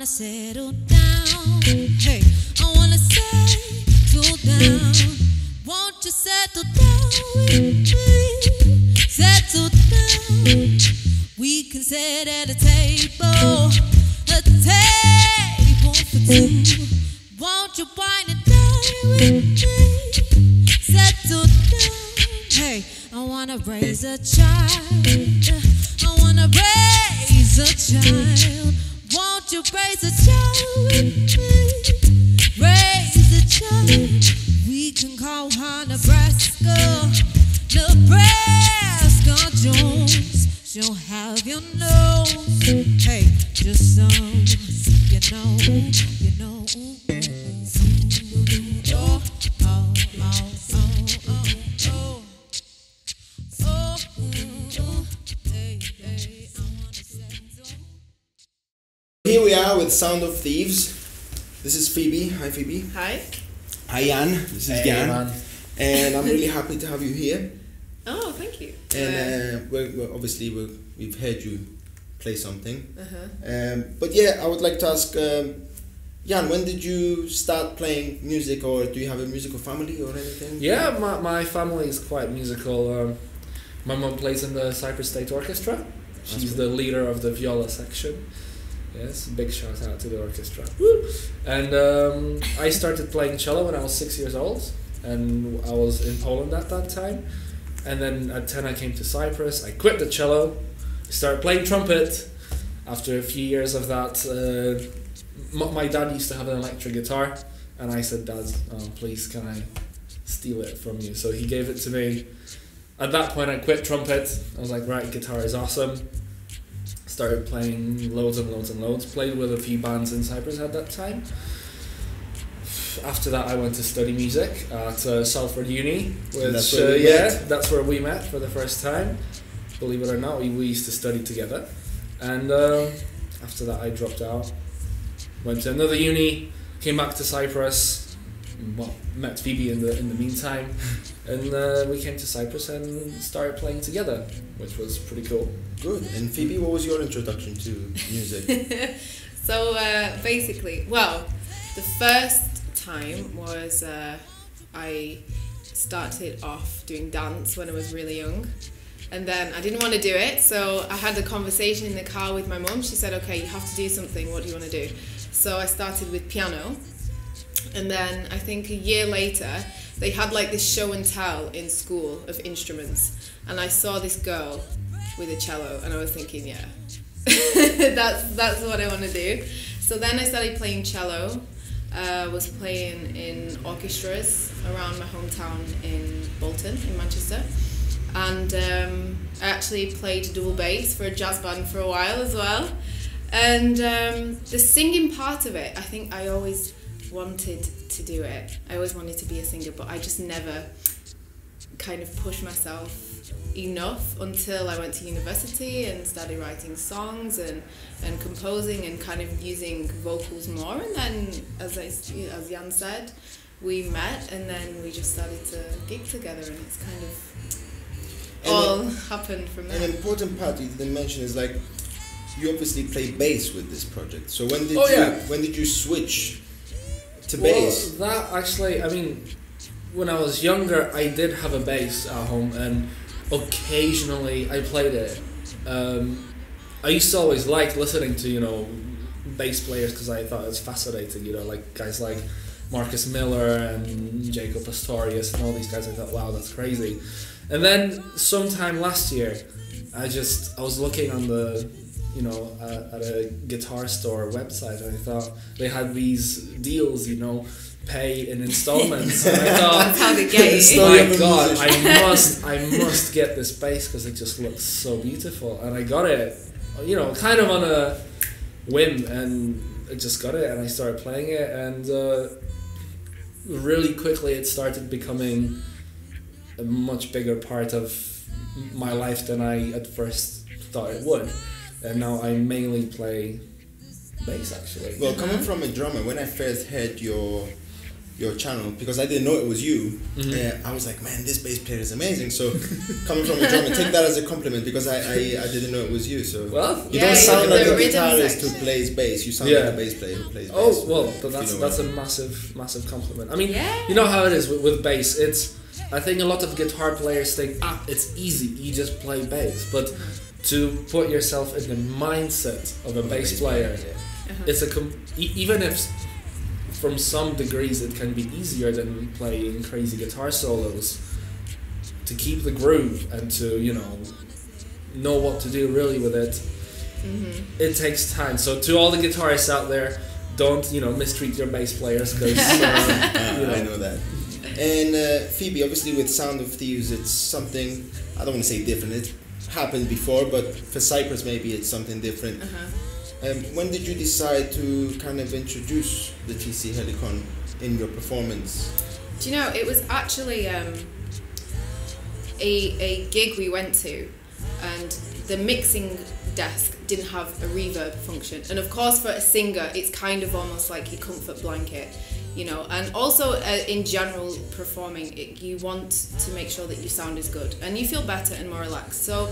Settle down. Hey, I wanna settle down. Won't you settle down with me? Settle down. We can sit at a table for two. Won't you wine and dine with me? Settle down. Hey, I wanna raise a child. I wanna raise a child. Won't you raise a child with me? Raise a child. We can call her Nebraska. Nebraska Jones. She'll have your nose. Hey, just some, you know. Oh, oh, oh, oh, oh, oh, oh. Hey, hey, I wanna settle. Here we are with Sound of Thieves. This is Phoebe. Hi, Phoebe. Hi. Hi, Jan. This is Jan. And I'm really happy to have you here. Oh, thank you. And we've heard you play something. Uh-huh. But yeah, I would like to ask, Jan, when did you start playing music, or do you have a musical family or anything? Yeah, my family is quite musical. My mom plays in the Cyprus State Orchestra. She's the leader of the viola section. Yes, big shout out to the orchestra. Woo! And I started playing cello when I was 6 years old, and I was in Poland at that time. And then at 10 I came to Cyprus. I quit the cello, started playing trumpet. After a few years of that, my dad used to have an electric guitar, and I said, "Dad, please can I steal it from you?" So he gave it to me. At that point I quit trumpet. I was like, right, guitar is awesome. Started playing loads and loads and loads. Played with a few bands in Cyprus at that time. After that I went to study music at Salford Uni, which that's where we met for the first time. Believe it or not, we used to study together. And after that I dropped out, went to another uni, came back to Cyprus, well, met Phoebe in the meantime, and we came to Cyprus and started playing together, which was pretty cool. Good. And Phoebe, what was your introduction to music? So basically, well, the first time was I started off doing dance when I was really young, and then I didn't want to do it, so I had a conversation in the car with my mum. She said, okay, you have to do something, what do you want to do? So I started with piano, and then I think a year later they had like this show and tell in school of instruments, and I saw this girl with a cello, and I was thinking, yeah, that's what I want to do. So then I started playing cello. Was playing in orchestras around my hometown in Bolton, in Manchester, and I actually played double bass for a jazz band for a while as well. And the singing part of it, I think I always wanted to do it. I always wanted to be a singer, but I just never kind of pushed myself enough until I went to university and started writing songs and composing and kind of using vocals more. And then, as Jan said, we met and then we just started to gig together, and it's kind of all happened from there. An important part you didn't mention is like, you obviously play bass with this project. So when did when did you switch to bass? That actually, I mean, when I was younger, I did have a bass at home, and occasionally I played it. I used to always like listening to, bass players because I thought it was fascinating, like guys like Marcus Miller and Jacob Pastorius and all these guys. I thought, wow, that's crazy. And then sometime last year, I was looking on the, at a guitar store website, and I thought they had these deals, pay in installments. And I thought, that's how they get it. My God, I must get this bass because it just looks so beautiful. And I got it, kind of on a whim, and I just got it, and I started playing it, and really quickly it started becoming a much bigger part of my life than I at first thought it would. And now I mainly play bass, actually. Well, coming from a drummer, when I first heard your channel, because I didn't know it was you, I was like, man, this bass player is amazing. So coming from a drummer, take that as a compliment, because I didn't know it was you. So well, you don't sound like a rhythm guitarist section. who plays bass. You sound like a bass player who plays bass. Oh well, but if that's you a know massive compliment. I mean, you know how it is with bass. I think a lot of guitar players think, it's easy, you just play bass. But to put yourself in the mindset of a bass player, it's even if from some degrees it can be easier than playing crazy guitar solos, to keep the groove and to know what to do really with it. It takes time. So to all the guitarists out there, don't mistreat your bass players, because I know that. And Phoebe, obviously with Sound of Thieves, it's something, I don't want to say different, it happened before, but for Cyprus maybe it's something different. When did you decide to kind of introduce the TC Helicon in your performance? Do you know, it was actually a gig we went to, and the mixing desk didn't have a reverb function, and of course for a singer it's kind of almost like your comfort blanket, and also in general performing, you want to make sure that your sound is good and you feel better and more relaxed. So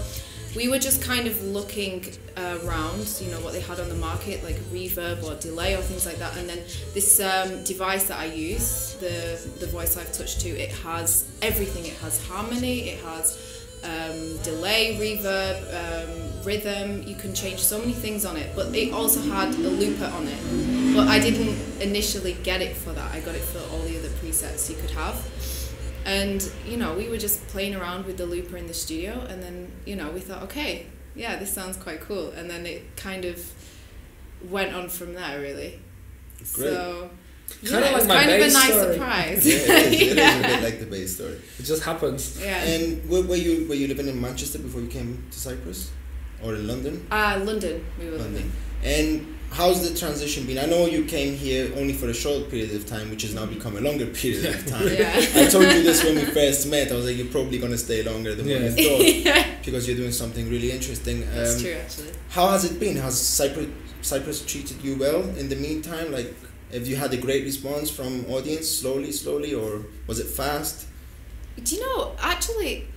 we were just kind of looking around, what they had on the market, like reverb or delay or things like that. And then this device that I use, the Voice Live Touch 2, it has everything. It has harmony, it has delay, reverb, rhythm. You can change so many things on it. But it also had a looper on it. But I didn't initially get it for that. I got it for all the other presets you could have. And, we were just playing around with the looper in the studio, and then, we thought, okay, yeah, this sounds quite cool. And then it kind of went on from there, really. Great. So, kind of like it was my kind of a bass nice story. surprise. Yeah, it is a bit like the bass story. It just happens. Yeah. And were you living in Manchester before you came to Cyprus? Or in London? London, we were London. living. And how's the transition been? I know you came here only for a short period of time, which has now become a longer period of time. Yeah. I told you this when we first met. I was like, you're probably going to stay longer than what you thought, because you're doing something really interesting. That's true, actually. How has it been? Has Cyprus treated you well in the meantime? Like, have you had a great response from audience slowly, or was it fast? Do you know, actually,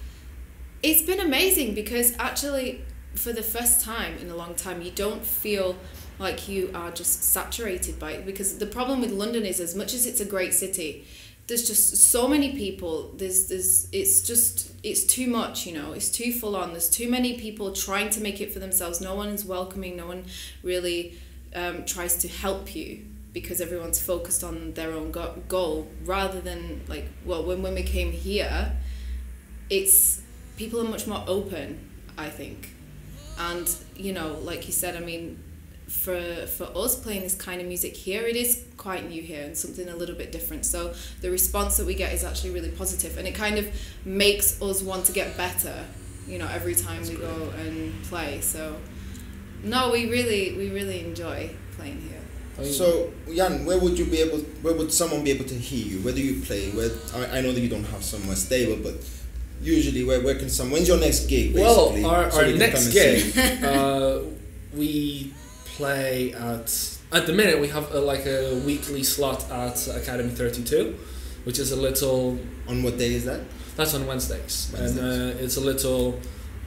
it's been amazing, because actually, for the first time in a long time, you don't feel like you are just saturated by it. Because the problem with London is, as much as it's a great city, there's just so many people. It's too much, it's too full on. There's too many people trying to make it for themselves. No one is welcoming. No one really tries to help you, because everyone's focused on their own goal, rather than when we came here, people are much more open, I think. And like you said, I mean, for us playing this kind of music here, it is quite new here and something a little bit different. So the response that we get is actually really positive, and it kind of makes us want to get better, every time we go and play. So no, we really enjoy playing here. So Jan, where would someone be able to hear you? Where do you play? I know that you don't have somewhere stable, but usually where can when's your next gig, basically? Well, our next gig, we play at the minute we have a weekly slot at Academy 32, which is a little... On what day is that? That's on Wednesdays. And it's a little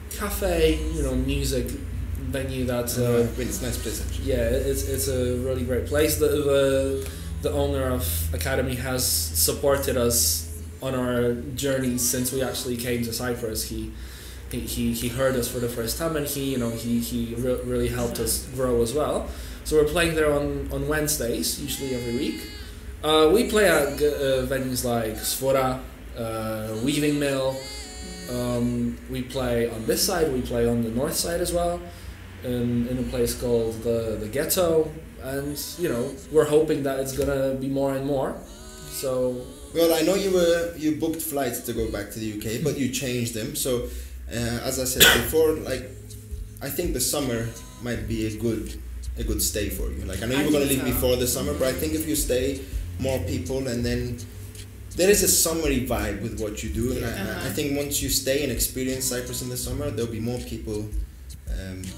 cafe, music venue that... it's a nice place, actually. Yeah, it's a really great place. The owner of Academy has supported us on our journey since we actually came to Cyprus. He heard us for the first time, and he really helped us grow as well. So we're playing there on Wednesdays, usually every week. We play at venues like Sfora, Weaving Mill. We play on this side. We play on the north side as well, in a place called the Ghetto. And we're hoping that it's gonna be more and more. So. Well, I know you booked flights to go back to the UK, but you changed them. So, as I said before, like, I think the summer might be a good stay for you. Like, I know you were going to leave before the summer, but I think if you stay, more people, and then there is a summery vibe with what you do. And I think once you stay and experience Cyprus in the summer, there'll be more people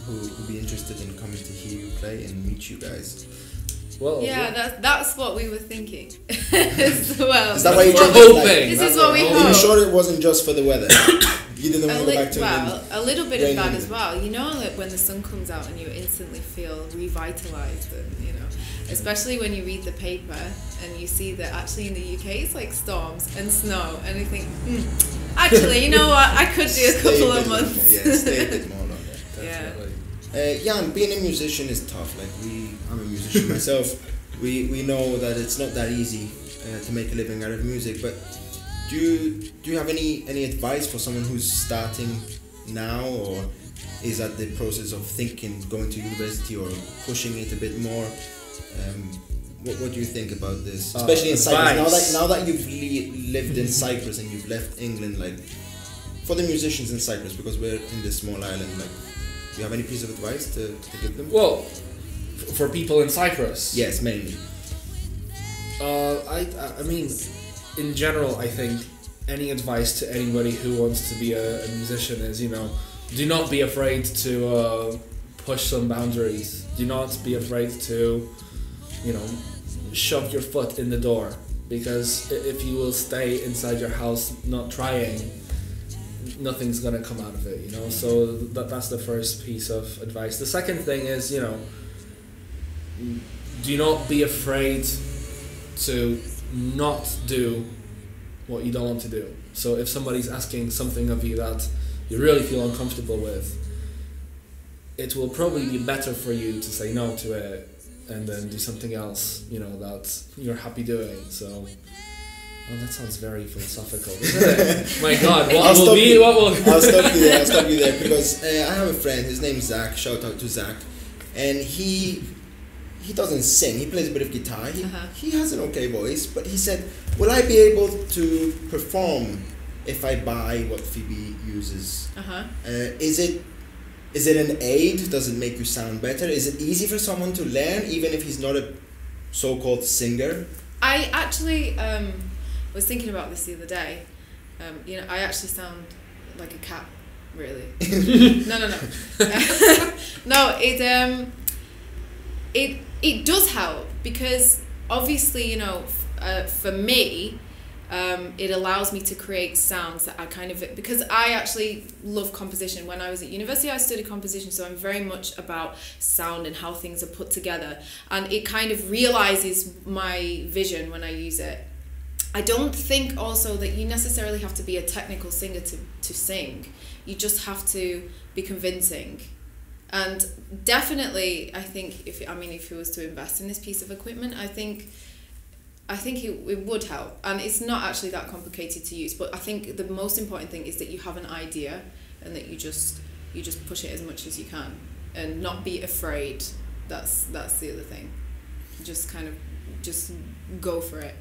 who'll be interested in coming to hear you play and meet you guys. Well, that's what we were thinking as well. Is that why you we're changed hoping? This is what we Are hope. you sure it wasn't just for the weather? You didn't want to go back to England? A little bit of that England. as well. You know, like when the sun comes out and you instantly feel revitalized, and especially when you read the paper and you see that actually in the UK it's like storms and snow, and you think, actually, you know what? I could do a couple of months. Yeah, stay a bit more longer. Yeah. Jan, being a musician is tough. Like I'm a musician myself. We know that it's not that easy to make a living out of music. But do you have any advice for someone who's starting now, or is at the process of thinking going to university or pushing it a bit more? What do you think about this, especially in Cyprus? Now that you've lived in Cyprus and you've left England, like for the musicians in Cyprus, because we're in this small island, like. Do you have any piece of advice to give them? Well, for people in Cyprus. Yes, mainly. I mean, in general, I think any advice to anybody who wants to be a musician is, do not be afraid to push some boundaries. Do not be afraid to, shove your foot in the door. Because if you will stay inside your house not trying, nothing's gonna come out of it, So that's the first piece of advice. The second thing is, do not be afraid to not do what you don't want to do. So if somebody's asking something of you that you really feel uncomfortable with, it will probably be better for you to say no to it and then do something else, that you're happy doing. So. Oh, that sounds very philosophical, doesn't it? My God, I'll stop you there because I have a friend. His name's Zach. Shout out to Zach, and he doesn't sing. He plays a bit of guitar. He has an okay voice, but he said, "Will I be able to perform if I buy what Phoebe uses? Is it an aid? Does it make you sound better? Is it easy for someone to learn, even if he's not a so-called singer?" I actually was thinking about this the other day. I actually sound like a cat, really. No. No, it does help because obviously, for me, it allows me to create sounds that I because I actually love composition. When I was at university, I studied composition, so I'm very much about sound and how things are put together, and it kind of realizes my vision when I use it. I don't think also that you necessarily have to be a technical singer to sing. You just have to be convincing. And definitely, I think if he was to invest in this piece of equipment, I think it would help. And it's not actually that complicated to use. But I think the most important thing is that you have an idea and that you just push it as much as you can and not be afraid. That's the other thing. Just go for it,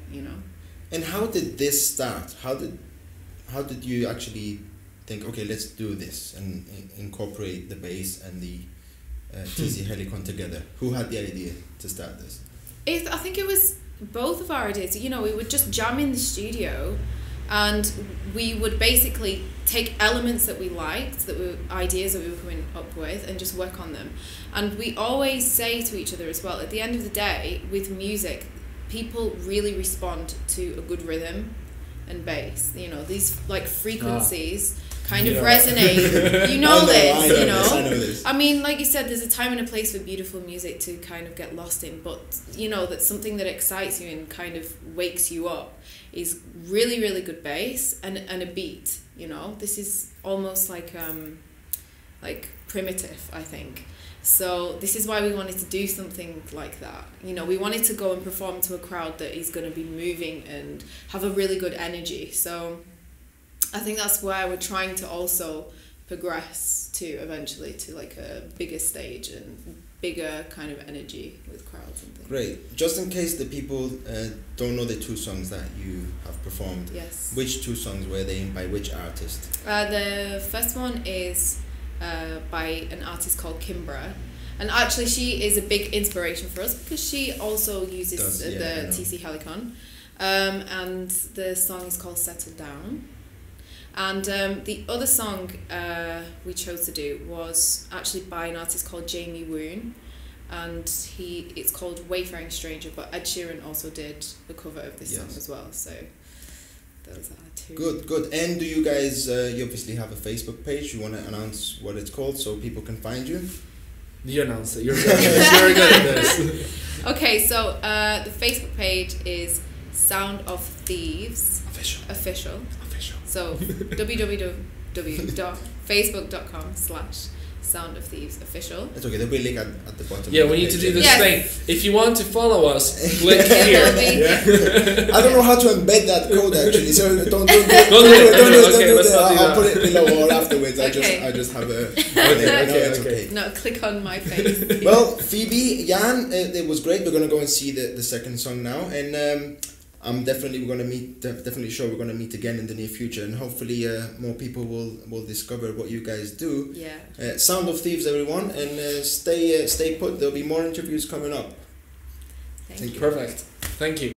And how did this start? How did you actually think, okay, let's do this and incorporate the bass and the TZ Helicon together? Who had the idea to start this? I think it was both of our ideas. We would just jam in the studio and we would basically take elements that we liked, ideas that we were coming up with, and just work on them. And we always say to each other as well, at the end of the day, with music, people really respond to a good rhythm and bass. These like frequencies kind of Yeah. resonate. You know this, you know. I know this. I mean, like you said, there's a time and a place for beautiful music to kind of get lost in, but you know that something that excites you and kind of wakes you up is really, really good bass and a beat. You know, this is almost like primitive, I think. So this is why we wanted to do something like that. You know, we wanted to go and perform to a crowd that is going to be moving and have a really good energy. So I think that's where we're trying to also progress to eventually to like a bigger stage and bigger kind of energy with crowds and things. Great. Just in case the people don't know the 2 songs that you have performed, Yes. which 2 songs were they and by which artist? The first one is by an artist called Kimbra, and actually she is a big inspiration for us because she also uses the TC Helicon, and the song is called Settle Down. And the other song we chose to do was actually by an artist called Jamie Woon, and it's called Wayfaring Stranger, but Ed Sheeran also did the cover of this song as well, so those are 2. Good. And do you guys, you obviously have a Facebook page, you want to announce what it's called so people can find you? You announce it. You're very good at this. Okay, so the Facebook page is Sound of Thieves Official. So www.facebook.com/Sound of Thieves Official. It's okay, there'll be a link at the bottom. Yeah, of the we need to page. do this Yes. thing. If you want to follow us, click here. I don't know how to embed that code actually, so don't do it. Okay, let's not do I'll that. put it below or afterwards. Okay. I just have a. Okay. No, click on my face. Well, Phoebe, Jan, it was great. We're gonna go and see the second song now, and I'm definitely we're gonna meet. Definitely sure we're gonna meet again in the near future, and hopefully more people will discover what you guys do. Yeah. Sound of Thieves, everyone, and stay put. There'll be more interviews coming up. Thank you. Perfect. Thank you.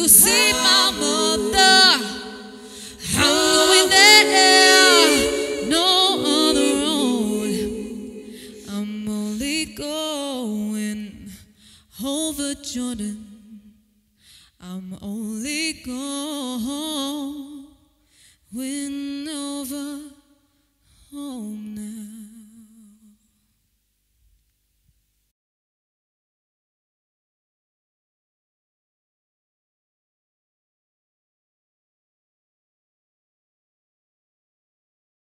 to see my mother. I'm going there, no other road. I'm only going over Jordan. I'm only going over